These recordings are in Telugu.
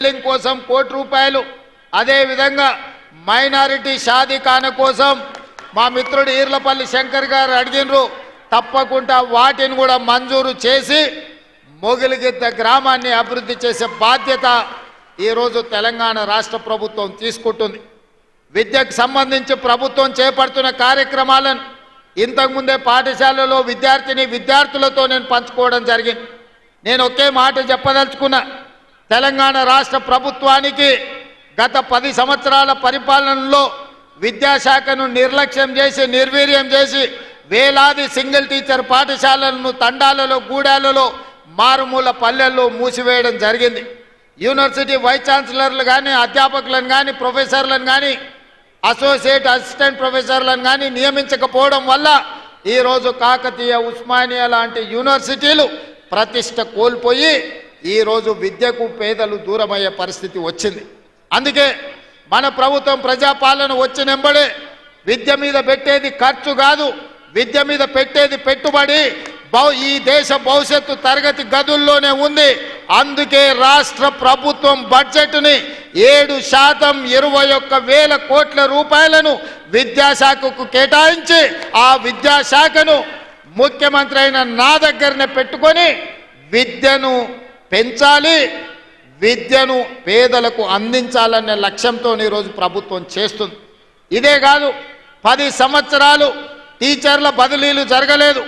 కోసం ₹1 కోటి, అదే విధంగా మైనారిటీ షాదీఖాన కోసం మా మిత్రుడు ఈర్లపల్లి శంకర్ గారు అడిగినరు. తప్పకుండా వాటిని కూడా మంజూరు చేసి మొగిలిగిద్ద గ్రామాన్ని అభివృద్ధి చేసే బాధ్యత ఈరోజు తెలంగాణ రాష్ట్ర ప్రభుత్వం తీసుకుంటుంది. విద్యకు సంబంధించి ప్రభుత్వం చేపడుతున్న కార్యక్రమాలను ఇంతకుముందే పాఠశాలలో విద్యార్థులతో నేను పంచుకోవడం జరిగింది. నేను ఒకే మాట చెప్పదలుచుకున్నా. తెలంగాణ రాష్ట్ర ప్రభుత్వానికి గత 10 సంవత్సరాల పరిపాలనలో విద్యాశాఖను నిర్లక్ష్యం చేసి నిర్వీర్యం చేసి వేలాది సింగిల్ టీచర్ పాఠశాలలను తండాలలో గూడాలలో మారుమూల పల్లెల్లో మూసివేయడం జరిగింది. యూనివర్సిటీ వైస్ ఛాన్సలర్లు కానీ అధ్యాపకులను కానీ ప్రొఫెసర్లను కానీ అసోసియేట్ అసిస్టెంట్ ప్రొఫెసర్లను కానీ నియమించకపోవడం వల్ల ఈరోజు కాకతీయ ఉస్మానియా లాంటి యూనివర్సిటీలు ప్రతిష్ట కోల్పోయి ఈరోజు విద్యకు పేదలు దూరమయ్యే పరిస్థితి వచ్చింది. అందుకే మన ప్రభుత్వం ప్రజాపాలన వచ్చినెంబడే విద్య మీద పెట్టేది ఖర్చు కాదు, విద్య మీద పెట్టేది పెట్టుబడి ఈ దేశ భవిష్యత్తు తరగతి గదుల్లోనే ఉంది. అందుకే రాష్ట్ర ప్రభుత్వం బడ్జెట్ని 7% 21,000 కోట్ల రూపాయలను విద్యాశాఖకు కేటాయించి ఆ విద్యాశాఖను ముఖ్యమంత్రి అయిన నా దగ్గరనే పెట్టుకొని విద్యను పెంచాలి, విద్యను పేదలకు అందించాలనే లక్ష్యంతో ఈరోజు ప్రభుత్వం చేస్తుంది. ఇదే కాదు, 10 సంవత్సరాలు టీచర్ల బదిలీలు జరగలేదు,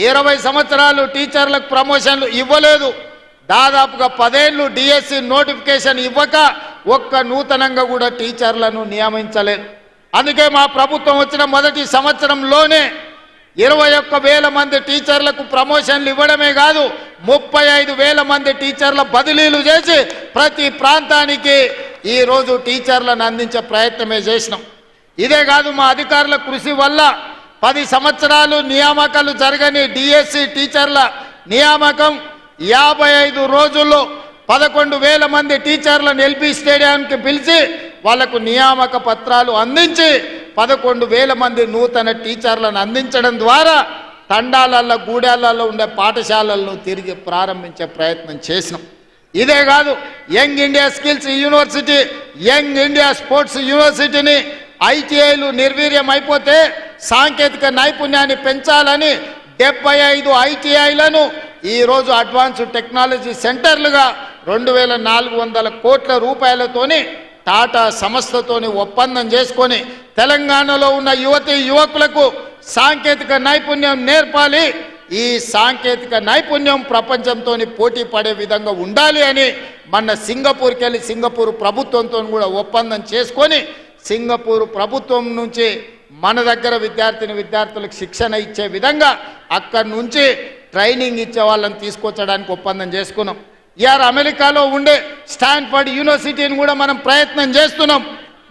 20 సంవత్సరాలు టీచర్లకు ప్రమోషన్లు ఇవ్వలేదు, దాదాపుగా 10 ఏళ్ళు డిఎస్సి నోటిఫికేషన్ ఇవ్వక ఒక్క నూతనంగా కూడా టీచర్లను నియమించలేదు. అందుకే మా ప్రభుత్వం వచ్చిన మొదటి సంవత్సరంలోనే 21,000 మంది టీచర్లకు ప్రమోషన్లు ఇవ్వడమే కాదు 35,000 మంది టీచర్ల బదిలీలు చేసి ప్రతి ప్రాంతానికి ఈరోజు టీచర్లను అందించే ప్రయత్నమే చేసినాం. ఇదే కాదు, మా అధికారుల కృషి వల్ల 10 సంవత్సరాలు నియామకాలు జరగని డిఎస్సి టీచర్ల నియామకం 55 రోజుల్లో 11,000 మంది టీచర్లను ఎల్పీ స్టేడియంకి పిలిచి వాళ్లకు నియామక పత్రాలు అందించి 11,000 మంది నూతన టీచర్లను అందించడం ద్వారా తండాలలో గూడాలలో ఉండే పాఠశాలలను తిరిగి ప్రారంభించే ప్రయత్నం చేసినాం. ఇదే కాదు, young India skills university, young India sports యూనివర్సిటీని ఐటీఐలు నిర్వీర్యం అయిపోతే సాంకేతిక నైపుణ్యాన్ని పెంచాలని 75 ఐటీఐలను ఈరోజు అడ్వాన్స్డ్ టెక్నాలజీ సెంటర్లుగా 2,400 కోట్ల రూపాయలతోని టాటా సంస్థతోని ఒప్పందం చేసుకొని తెలంగాణలో ఉన్న యువకులకు సాంకేతిక నైపుణ్యం నేర్పాలి, ఈ సాంకేతిక నైపుణ్యం ప్రపంచంతో పోటీ పడే విధంగా ఉండాలి అని మన సింగపూర్కి వెళ్ళి సింగపూర్ ప్రభుత్వంతో కూడా ఒప్పందం చేసుకొని సింగపూర్ ప్రభుత్వం నుంచి మన దగ్గర విద్యార్థులకు శిక్షణ ఇచ్చే విధంగా అక్కడి నుంచి ట్రైనింగ్ ఇచ్చే వాళ్ళని తీసుకొచ్చడానికి ఒప్పందం చేసుకున్నాం. ఇయాల అమెరికాలో ఉండే స్టాన్ఫర్డ్ యూనివర్సిటీని కూడా మనం ప్రయత్నం చేస్తున్నాం.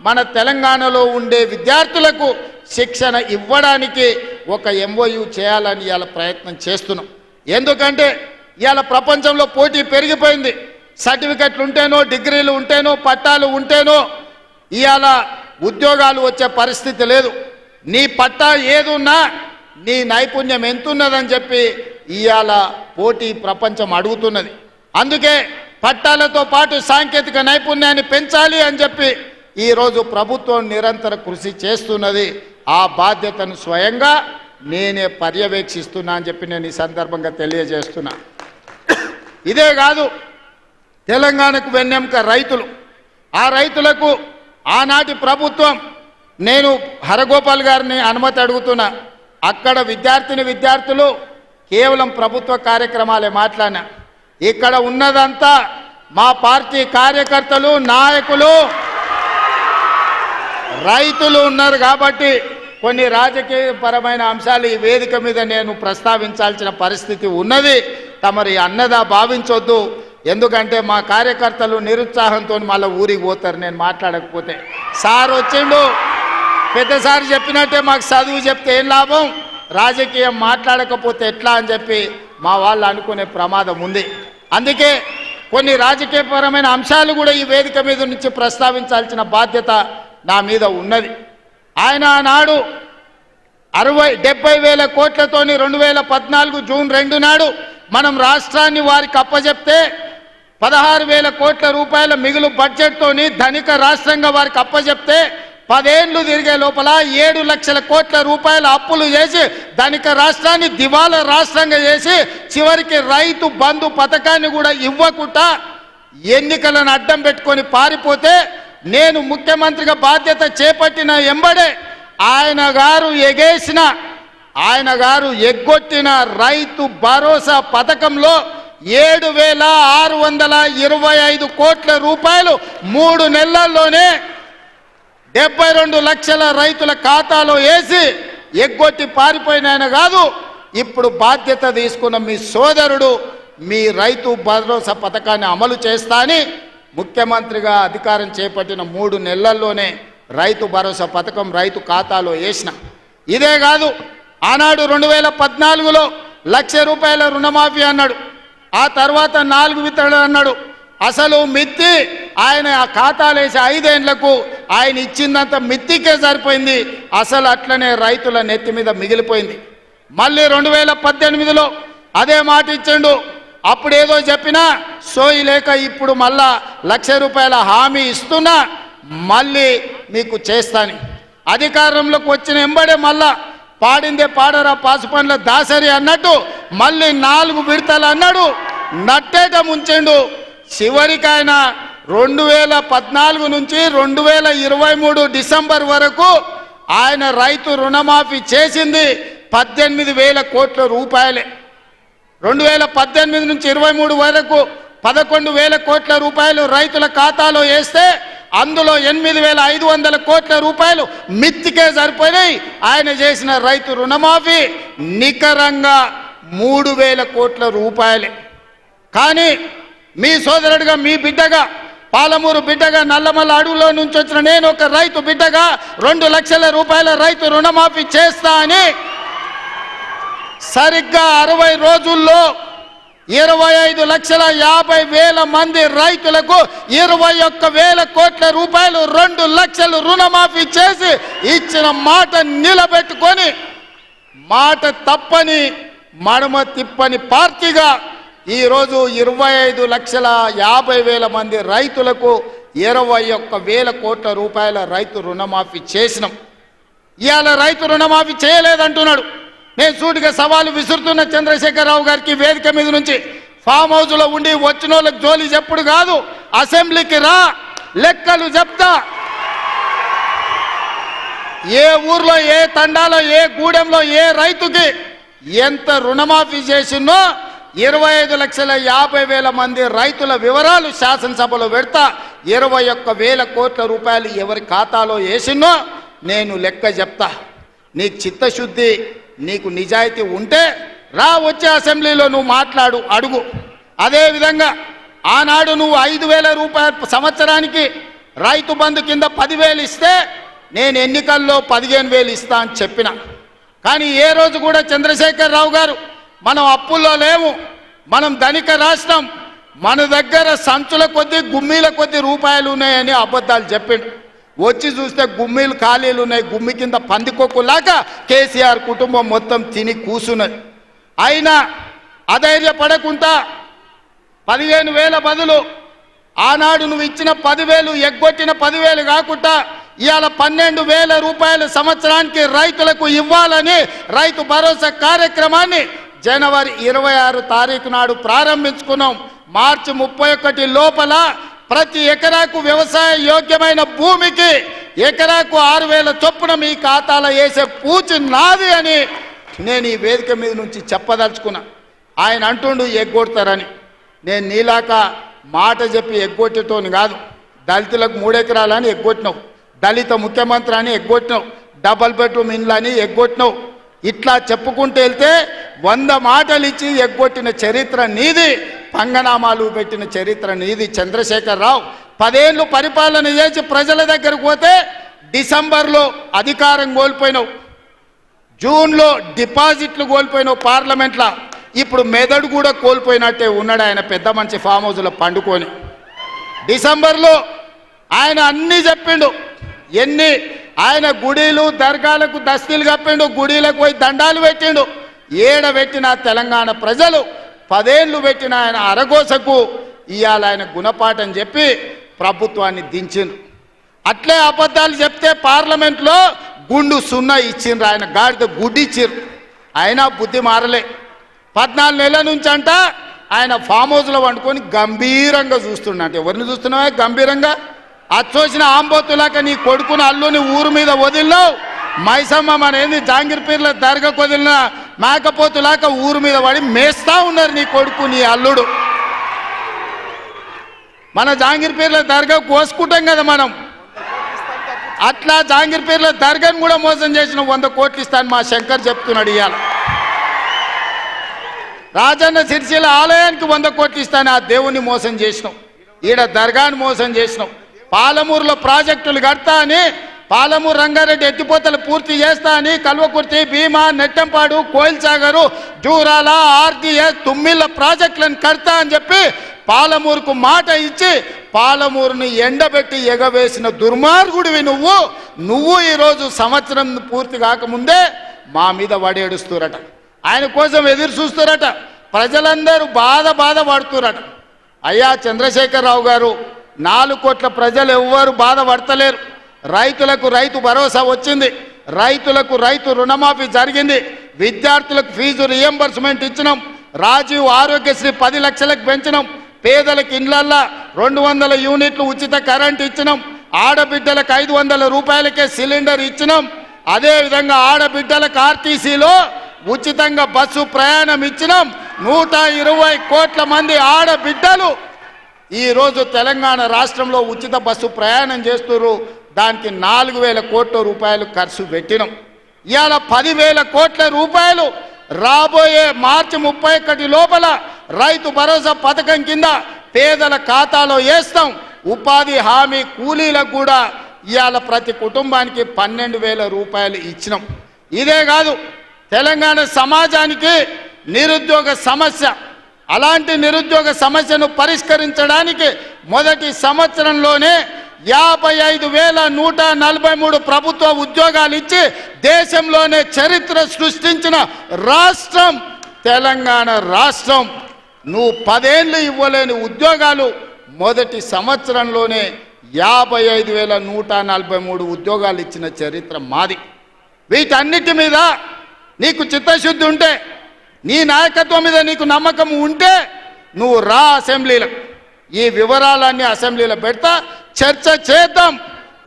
మన తెలంగాణలో ఉండే విద్యార్థులకు శిక్షణ ఇవ్వడానికి ఒక ఎంఓయూ చేయాలని ఇవాళ ప్రయత్నం చేస్తున్నాం. ఎందుకంటే ఇవాళ ప్రపంచంలో పోటీ పెరిగిపోయింది. సర్టిఫికెట్లు ఉంటేనో, డిగ్రీలు ఉంటేనో, పట్టాలు ఉంటేనో ఇవాళ ఉద్యోగాలు వచ్చే పరిస్థితి లేదు. నీ పట్టా ఏదున్నా నీ నైపుణ్యం ఎంతున్నదని చెప్పి ఇవాళ పోటీ ప్రపంచం అడుగుతున్నది. అందుకే పట్టాలతో పాటు సాంకేతిక నైపుణ్యాన్ని పెంచాలి అని చెప్పి ఈరోజు ప్రభుత్వం నిరంతర కృషి చేస్తున్నది. ఆ బాధ్యతను స్వయంగా నేనే పర్యవేక్షిస్తున్నా అని చెప్పి నేను ఈ సందర్భంగా తెలియజేస్తున్నా. ఇదే కాదు, తెలంగాణకు వెన్నెముక రైతులు. ఆ రైతులకు ఆనాటి ప్రభుత్వం, నేను హరగోపాల్ గారిని అనుమతి అడుగుతున్నా, అక్కడ విద్యార్థులు కేవలం ప్రభుత్వ కార్యక్రమాలే మాట్లాడినా, ఇక్కడ ఉన్నదంతా మా పార్టీ కార్యకర్తలు, నాయకులు, రైతులు ఉన్నారు. కాబట్టి కొన్ని రాజకీయపరమైన అంశాలు ఈ వేదిక మీద నేను ప్రస్తావించాల్సిన పరిస్థితి ఉన్నది. తమరి అన్నదా భావించొద్దు. ఎందుకంటే మా కార్యకర్తలు నిరుత్సాహంతో మళ్ళీ ఊరికి పోతారు నేను మాట్లాడకపోతే. సార్ వచ్చిండు, పెద్దసారి చెప్పినట్టే మాకు చదువు చెప్తే ఏం లాభం, రాజకీయం మాట్లాడకపోతే ఎట్లా అని చెప్పి మా వాళ్ళు అనుకునే ప్రమాదం ఉంది. అందుకే కొన్ని రాజకీయపరమైన అంశాలు కూడా ఈ వేదిక మీద నుంచి ప్రస్తావించాల్సిన బాధ్యత నా మీద ఉన్నది. ఆయన ఆనాడు 70,000 కోట్లతోని 2014 జూన్ 2 నాడు మనం రాష్ట్రాన్ని వారికి అప్పచెప్తే 16,000 కోట్ల రూపాయల మిగులు బడ్జెట్తోని ధనిక రాష్ట్రంగా వారికి అప్పచెప్తే 10 ఏళ్లు తిరిగే లోపల 7 లక్షల కోట్ల రూపాయల అప్పులు చేసి ధనిక రాష్ట్రాన్ని దివాలా రాష్ట్రంగా చేసి చివరికి రైతు బంధు పథకాన్ని కూడా ఇవ్వకుండా ఎన్నికలను అడ్డం పెట్టుకొని పారిపోతే నేను ముఖ్యమంత్రిగా బాధ్యత చేపట్టిన ఎంబడే ఆయన గారు ఎగ్గొట్టిన రైతు భరోసా పథకంలో 7,625 కోట్ల రూపాయలు 3 నెలల్లోనే 72 లక్షల రైతుల ఖాతాలో వేసి ఎగ్గొట్టి పారిపోయిన ఆయన కాదు. ఇప్పుడు బాధ్యత తీసుకున్న మీ సోదరుడు మీ రైతు భరోసా పథకాన్ని అమలు చేస్తా అని ముఖ్యమంత్రిగా అధికారం చేపట్టిన 3 నెలల్లోనే రైతు భరోసా పథకం రైతు ఖాతాలో వేసిన. ఇదే కాదు, ఆనాడు 2014లో 1,00,000 రూపాయల రుణమాఫీ అన్నాడు, ఆ తర్వాత 4 విత్తనాలు అన్నాడు. అసలు మిత్తి ఆయన ఆ ఖాతాలు వేసి 5 ఏళ్లకు ఆయన ఇచ్చిందంత మిత్తికే సరిపోయింది. అసలు అట్లనే రైతుల నెత్తి మీద మిగిలిపోయింది. మళ్ళీ 2018లో అదే మాట ఇచ్చిండు. అప్పుడేదో చెప్పినా సోయి లేక ఇప్పుడు మళ్ళా 1,00,000 రూపాయల హామీ ఇస్తున్నా మళ్ళీ మీకు చేస్తాను. అధికారంలోకి వచ్చిన ఎంబడే మళ్ళా పాడిందే పాడరా పాసుపండ్ల దాసరి అన్నట్టు మళ్ళీ 4 విడతలు అన్నాడు, నట్టేట ముంచెండు. చివరికి ఆయన 2014 నుంచి 2023 డిసెంబర్ వరకు ఆయన రైతు రుణమాఫీ చేసింది 18,000 కోట్ల రూపాయలే. 2018 నుంచి 23 వరకు 11,000 కోట్ల రూపాయలు రైతుల ఖాతాలో వేస్తే అందులో 8,500 కోట్ల రూపాయలు మిత్తికే సరిపోయినాయి. ఆయన చేసిన రైతు రుణమాఫీ నికరంగా 3,000 కోట్ల రూపాయలే. కానీ మీ సోదరుడిగా, మీ బిడ్డగా, పాలమూరు బిడ్డగా, నల్లమల్ల అడవులో నుంచి వచ్చిన నేను ఒక రైతు బిడ్డగా 2 లక్షల రూపాయల రైతు రుణమాఫీ చేస్తా అని సరిగ్గా 60 రోజుల్లో 25,50,000 మంది రైతులకు 21,000 కోట్ల రూపాయలు 2 లక్షలు రుణమాఫీ చేసి ఇచ్చిన మాట నిలబెట్టుకొని మాట తప్పని మడమ తిప్పని పార్టీగా ఈరోజు 25,50,000 మంది రైతులకు 21,000 కోట్ల రూపాయల రైతు రుణమాఫీ చేసినాం. ఇవాళ రైతు రుణమాఫీ చేయలేదంటున్నాడు. నేను సూటిగా సవాలు విసురుతున్న చంద్రశేఖరరావు గారికి వేదిక మీద నుంచి, ఫామ్ హౌస్లో ఉండి వచ్చిన వాళ్ళకి జోలి చెప్పుడు కాదు, అసెంబ్లీకి రా, లెక్కలు చెప్తా. ఏ ఊర్లో, ఏ తండాలో, ఏ గూడెంలో ఏ రైతుకి ఎంత రుణమాఫీ చేసినో 25,50,000 మంది రైతుల వివరాలు శాసనసభలో పెడతా. 21,000 కోట్ల రూపాయలు ఎవరి ఖాతాలో వేసినో నేను లెక్క చెప్తా. నీకు చిత్తశుద్ధి, నీకు నిజాయితీ ఉంటే రా, వచ్చే అసెంబ్లీలో నువ్వు మాట్లాడు, అడుగు. అదేవిధంగా ఆనాడు నువ్వు 5,000 రూపాయలు సంవత్సరానికి రైతు బంధు కింద 10,000 ఇస్తే నేను ఎన్నికల్లో 15,000 ఇస్తా అని చెప్పిన. కానీ ఏ రోజు కూడా చంద్రశేఖరరావు గారు మనం అప్పుల్లో లేము, మనం ధనిక రాష్ట్రం, మన దగ్గర సంచుల కొద్దీ గుమ్మీల కొద్దీ రూపాయలు ఉన్నాయని అబద్ధాలు చెప్పిండు. వచ్చి చూస్తే గుమ్మీలు ఖాళీలు ఉన్నాయి, గుమ్మి కింద పందికొక్కులాగా కేసీఆర్ కుటుంబం మొత్తం తిని కూసున్నది. అయినా అధైర్యపడకుండా 15,000 బదులు ఆనాడు నువ్వు ఇచ్చిన 10,000 ఎగ్గొట్టిన 10,000 కాకుండా ఇవాళ 12,000 రూపాయలు సంవత్సరానికి రైతులకు ఇవ్వాలని రైతు భరోసా కార్యక్రమాన్ని జనవరి 26 తారీఖు నాడు ప్రారంభించుకున్నాం. మార్చి 31 లోపల ప్రతి ఎకరాకు వ్యవసాయ యోగ్యమైన భూమికి ఎకరాకు 6,000 చొప్పున మీ ఖాతాలో వేసే పూచి నాది అని నేను ఈ వేదిక మీద నుంచి చెప్పదలుచుకున్నా. ఆయన అంటుండు ఎగ్గొడతారని. నేను నీలాక మాట చెప్పి ఎగ్గొట్టేటోని కాదు. దళితులకు 3 ఎకరాలని ఎగ్గొట్టినావు, దళిత ముఖ్యమంత్రి అని ఎగ్గొట్టినావు, డబల్ బెడ్రూమ్ ఇండ్లు అని ఎగ్గొట్టినావు. ఇట్లా చెప్పుకుంటూ వెళ్తే 100 మాటలు ఇచ్చి ఎగ్గొట్టిన చరిత్ర నీది, పంగనామాలు పెట్టిన చరిత్ర నీది. చంద్రశేఖరరావు 10 ఏళ్ళు పరిపాలన చేసి ప్రజల దగ్గరకు పోతే డిసెంబర్లో అధికారం కోల్పోయినావు, జూన్లో డిపాజిట్లు కోల్పోయినావు పార్లమెంట్లో. ఇప్పుడు మెదడు కూడా కోల్పోయినట్టే ఉన్నాడు ఆయన, పెద్ద మంచి ఫామ్ హౌస్లో పండుకొని. డిసెంబర్లో ఆయన అన్నీ చెప్పిండు. ఆయన గుడిలు దర్గాలకు దస్తీలు కప్పిండు, గుడిలకు పోయి దండాలు పెట్టిండు. ఏడ పెట్టిన తెలంగాణ ప్రజలు 10 ఏళ్ళు పెట్టిన ఆయన అరగోసకు ఇవాళ ఆయన గుణపాఠం చెప్పి ప్రభుత్వాన్ని దించిండ్రు. అట్లే అబద్ధాలు చెప్తే పార్లమెంట్లో గుండు సున్నా ఇచ్చిండ్రు, ఆయన గాడిద గుడ్డి ఇచ్చిండ్రు. అయినా బుద్ధి మారలే. 14 నెలల నుంచి అంట ఆయన ఫామ్ హౌస్లో వండుకొని గంభీరంగా చూస్తుండంట. ఎవరిని చూస్తున్నావా గంభీరంగా? అచ్చోసిన ఆంబోతులాక నీ కొడుకుని అల్లుని ఊరు మీద వదిలినావు. మైసమ్మ మన ఏంది జాంగీర్పీర్ల దర్గాకు వదిలిన మేకపోతులాక ఊరు మీద పడి మేస్తా ఉన్నారు నీ కొడుకు నీ అల్లుడు. మన జాంగీర్పీర్ల దర్గా కోసుకుంటాం కదా మనం, అట్లా జాంగీర్పీర్ల దర్గాను కూడా మోసం చేసిన 100 కోట్లు ఇస్తాను మా శంకర్ చెప్తున్నాడు. ఇవాళ రాజన్న సిరిసిల్ల ఆలయానికి 100 కోట్లు ఇస్తాను, ఆ దేవుణ్ణి మోసం చేసినాం. ఈడ దర్గాను మోసం చేసినాం. పాలమూరులో ప్రాజెక్టులు కడతా అని, పాలమూరు రంగారెడ్డి ఎత్తిపోతలు పూర్తి చేస్తా అని కల్వకుర్తి, భీమా, నెట్టంపాడు, కోయిల్ సాగరు, జూరాల, ఆర్డీఎస్, తుమ్మిళ్ళ ప్రాజెక్టులను కడతా అని చెప్పి పాలమూరుకు మాట ఇచ్చి పాలమూరుని ఎండబెట్టి ఎగవేసిన దుర్మార్గుడివి నువ్వు ఈరోజు సంవత్సరం పూర్తి కాకముందే మా మీద వడేడుస్తురట. ఆయన కోసం ఎదురు చూస్తురట. ప్రజలందరూ బాధ పడుతురట. అయ్యా చంద్రశేఖరరావు గారు, 4 కోట్ల ప్రజలు ఎవ్వరు బాధపడతలేరు. రైతులకు రైతు భరోసా వచ్చింది, రైతులకు రైతు రుణమాఫీ జరిగింది, విద్యార్థులకు ఫీజు రియంబర్స్మెంట్ ఇచ్చినాం, రాజీవ్ ఆరోగ్యశ్రీ 10 లక్షలకు పెంచినాం, పేదలకు ఇండ్లల్లా 200 యూనిట్లు ఉచిత కరెంట్ ఇచ్చినాం, ఆడబిడ్డలకు 500 రూపాయలకే సిలిండర్ ఇచ్చినాం. అదేవిధంగా ఆడబిడ్డలకు ఆర్టీసీలో ఉచితంగా బస్సు ప్రయాణం ఇచ్చినాం. 120 కోట్ల మంది ఆడబిడ్డలు ఈరోజు తెలంగాణ రాష్ట్రంలో ఉచిత బస్సు ప్రయాణం చేస్తున్నారు. దానికి 4,000 కోట్ల రూపాయలు ఖర్చు పెట్టినాం. ఇవాళ 10,000 కోట్ల రూపాయలు రాబోయే మార్చి 31 లోపల రైతు భరోసా పథకం కింద పేదల ఖాతాలో వేస్తాం. ఉపాధి హామీ కూలీలకు కూడా ఇవాళ ప్రతి కుటుంబానికి 12,000 రూపాయలు ఇచ్చినాం. ఇదే కాదు, తెలంగాణ సమాజానికి నిరుద్యోగ సమస్య, అలాంటి నిరుద్యోగ సమస్యను పరిష్కరించడానికి మొదటి సంవత్సరంలోనే 55,143 ప్రభుత్వ ఉద్యోగాలు ఇచ్చి దేశంలోనే చరిత్ర సృష్టించిన రాష్ట్రం తెలంగాణ రాష్ట్రం. నువ్వు 10 ఏళ్ళు ఇవ్వలేని ఉద్యోగాలు మొదటి సంవత్సరంలోనే 55,143 ఉద్యోగాలు ఇచ్చిన చరిత్ర మాది. వీటన్నిటి మీద నీకు చిత్తశుద్ధి ఉంటే, నీ నాయకత్వం మీద నీకు నమ్మకం ఉంటే నువ్వు రా అసెంబ్లీలకు. ఈ వివరాలన్నీ అసెంబ్లీలో పెడతా, చర్చ చేద్దాం.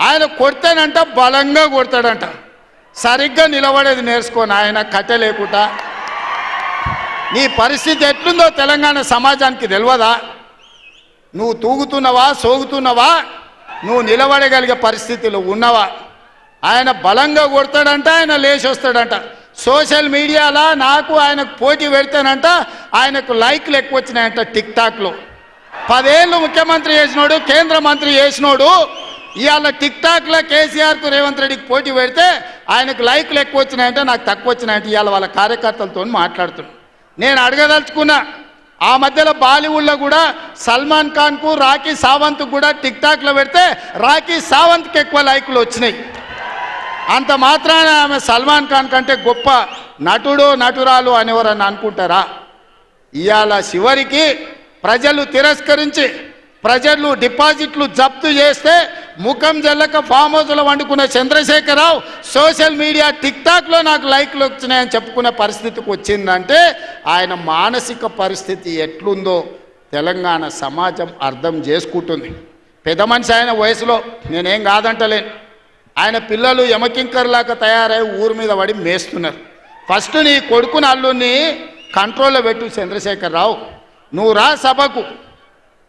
ఆయన కొడితేనంట బలంగా కొడతాడంట. సరిగ్గా నిలబడేది నేర్చుకోని ఆయన కట్టె లేకుండా. నీ పరిస్థితి ఎట్లుందో తెలంగాణ సమాజానికి తెలియదా? నువ్వు తూగుతున్నావా, సోగుతున్నావా, నువ్వు నిలబడగలిగే పరిస్థితిలో ఉన్నవా? ఆయన బలంగా కొడతాడంట, ఆయన లేచి వస్తాడంట. సోషల్ మీడియాలో నాకు ఆయనకు పోటీ పెడతానంట, ఆయనకు లైక్లు ఎక్కువ వచ్చినాయంట టిక్టాక్లో. 10 ఏళ్ళు ముఖ్యమంత్రి చేసినోడు, కేంద్ర మంత్రి చేసినోడు ఇవాళ టిక్టాక్లో కేసీఆర్కు రేవంత్ రెడ్డికి పోటీ పెడితే ఆయనకు లైక్లు ఎక్కువ వచ్చినాయంటే నాకు తక్కువ వచ్చినాయంటే ఇవాళ వాళ్ళ కార్యకర్తలతో మాట్లాడుతున్నాను. నేను అడగదలుచుకున్నా, ఆ మధ్యలో బాలీవుడ్లో కూడా సల్మాన్ ఖాన్కు, రాఖీ సావంత్కు కూడా టిక్టాక్లో పెడితే రాఖీ సావంత్కి ఎక్కువ లైకులు వచ్చినాయి. అంత మాత్రాన ఆమె సల్మాన్ ఖాన్ కంటే గొప్ప నటుడు నటురాలు అనేవారని అనుకుంటారా? ఇవాళ చివరికి ప్రజలు తిరస్కరించి ప్రజలు డిపాజిట్లు జప్తు చేస్తే ముఖం జల్లక ఫామ్ హౌస్లో వండుకున్న చంద్రశేఖరరావు సోషల్ మీడియా టిక్టాక్లో నాకు లైక్లు వచ్చినాయని చెప్పుకునే పరిస్థితికి వచ్చిందంటే ఆయన మానసిక పరిస్థితి ఎట్లుందో తెలంగాణ సమాజం అర్థం చేసుకుంటుంది. పెద్ద మనిషి ఆయన వయసులో, నేనేం కాదంటలేను. ఆయన పిల్లలు యమకింకర్లాగా తయారై ఊరు మీద పడి మేస్తున్నారు. ఫస్ట్ నీ కొడుకుని అల్లుని కంట్రోల్లో పెట్టు చంద్రశేఖరరావు. నువ్వు రా సభకు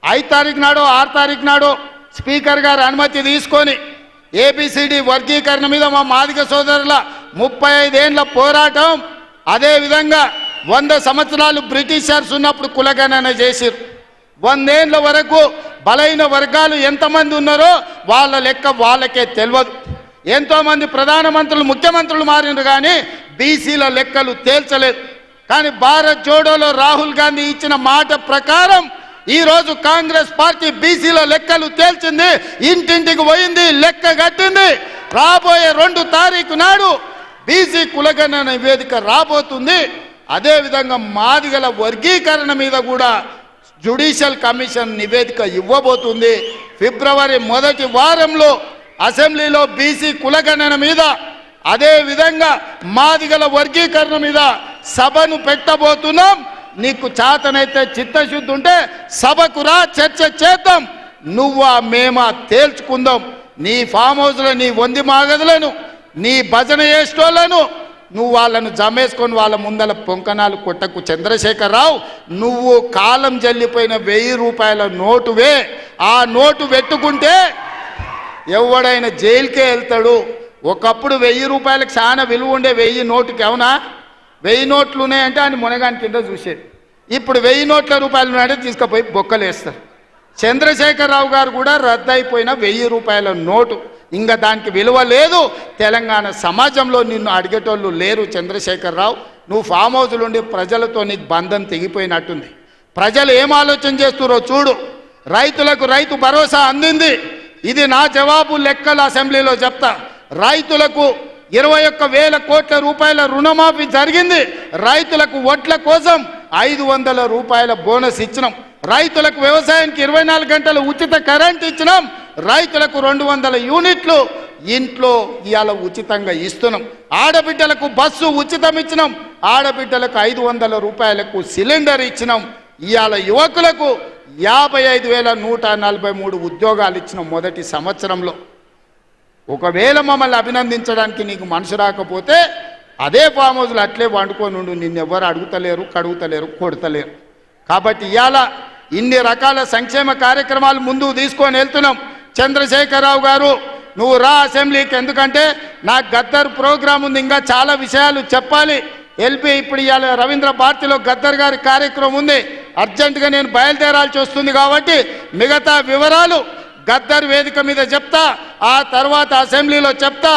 5 తారీఖు నాడో 6 తారీఖు నాడో స్పీకర్ గారు అనుమతి తీసుకొని ఏబిసిడి వర్గీకరణ మీద మా మాదిగ సోదరుల 35 ఏళ్ల పోరాటం, అదేవిధంగా 100 సంవత్సరాలు బ్రిటిషర్స్ ఉన్నప్పుడు కులగణన చేసిరు. 100 ఏళ్ల వరకు బలైన వర్గాలు ఎంతమంది ఉన్నారో వాళ్ళ లెక్క వాళ్ళకే తెలియదు. ఎంతోమంది ప్రధానమంత్రులు, ముఖ్యమంత్రులు మారినారు కానీ బీసీల లెక్కలు తేల్చలేదు. కానీ భారత్ జోడోలో రాహుల్ గాంధీ ఇచ్చిన మాట ప్రకారం ఈరోజు కాంగ్రెస్ పార్టీ బీసీల లెక్కలు తేల్చింది, ఇంటింటికి పోయింది, లెక్క కట్టింది. రాబోయే 2 తారీఖు నాడు బీసీ కులగణన నివేదిక రాబోతుంది. అదేవిధంగా మాదిగల వర్గీకరణ మీద కూడా జ్యుడిషియల్ కమిషన్ నివేదిక ఇవ్వబోతుంది. ఫిబ్రవరి మొదటి వారంలో అసెంబ్లీలో బీసీ కులగణన మీద, అదే విధంగా మాదిగల వర్గీకరణ మీద సభను పెట్టబోతున్నాం. నీకు చేతనైతే చిత్తశుద్ధి ఉంటే సభకు రా, చర్చ చేద్దాం. నువ్వా మేమా తేల్చుకుందాం. నీ ఫామ్ హౌస్లో నీ వంది మాగదులను, నీ భజన చేసేటోళ్లను నువ్వు వాళ్ళను జమేసుకొని వాళ్ళ ముందల పొంకనాలు కొట్టకు. చంద్రశేఖరరావు, నువ్వు కాలం జల్లిపోయిన 1000 రూపాయల నోటువే. ఆ నోటు పెట్టుకుంటే ఎవడైనా జైలుకే వెళ్తాడు. ఒకప్పుడు 1000 రూపాయలకు చాలా విలువ ఉండే 1000 నోటుకి. అవునా? 1000 నోట్లు ఉన్నాయంటే ఆయన మునగాని కింద చూసేది. ఇప్పుడు 1000 నోట్ల రూపాయలు ఉన్నాయంటే తీసుకుపోయి బొక్కలేస్తారు. చంద్రశేఖరరావు గారు కూడా రద్దయిపోయిన 1000 రూపాయల నోటు. ఇంకా దానికి విలువ లేదు. తెలంగాణ సమాజంలో నిన్ను అడిగేటోళ్ళు లేరు. చంద్రశేఖరరావు, నువ్వు ఫామ్ హౌస్లో ఉండి ప్రజలతో నీకు బంధం తెగిపోయినట్టుంది. ప్రజలు ఏం ఆలోచన చేస్తున్నారో చూడు. రైతులకు రైతు భరోసా అందింది. ఇది నా జవాబు లెక్కలు అసెంబ్లీలో చెప్తా. రైతులకు 21,000 కోట్ల రూపాయల రుణమాఫీ జరిగింది. రైతులకు వడ్ల కోసం 500 రూపాయల బోనస్ ఇచ్చినాం. రైతులకు వ్యవసాయానికి 24 గంటలు ఉచిత కరెంట్ ఇచ్చినాం. రైతులకు 200 యూనిట్లు ఇంట్లో ఇవాళ ఉచితంగా ఇస్తున్నాం. ఆడబిడ్డలకు బస్సు ఉచితం ఇచ్చినాం. ఆడబిడ్డలకు 500 రూపాయలకు సిలిండర్ ఇచ్చినాం. ఇవాళ యువకులకు 55,143 ఉద్యోగాలు ఇచ్చినాం మొదటి సంవత్సరంలో. ఒకవేళ మమ్మల్ని అభినందించడానికి నీకు మనసు రాకపోతే అదే ఫామ్ హౌస్లో అట్లే వండుకొని ఉండు. నిన్నెవ్వరు అడుగుతలేరు, కడుగుతలేరు, కొడతలేరు. కాబట్టి ఇవాళ ఇన్ని రకాల సంక్షేమ కార్యక్రమాలు ముందుకు తీసుకొని వెళ్తున్నాం. చంద్రశేఖరరావు గారు, నువ్వు రా అసెంబ్లీకి. ఎందుకంటే నాకు గద్దర్ ప్రోగ్రాం ఉంది, ఇంకా చాలా విషయాలు చెప్పాలి. ఎల్పి ఇప్పుడు ఇవాళ రవీంద్ర భారతిలో గద్దర్ గారి కార్యక్రమం ఉంది. అర్జెంటుగా నేను బయలుదేరాల్సి వస్తుంది. కాబట్టి మిగతా వివరాలు గద్దర్ వేదిక మీద చెప్తా, ఆ తర్వాత అసెంబ్లీలో చెప్తా.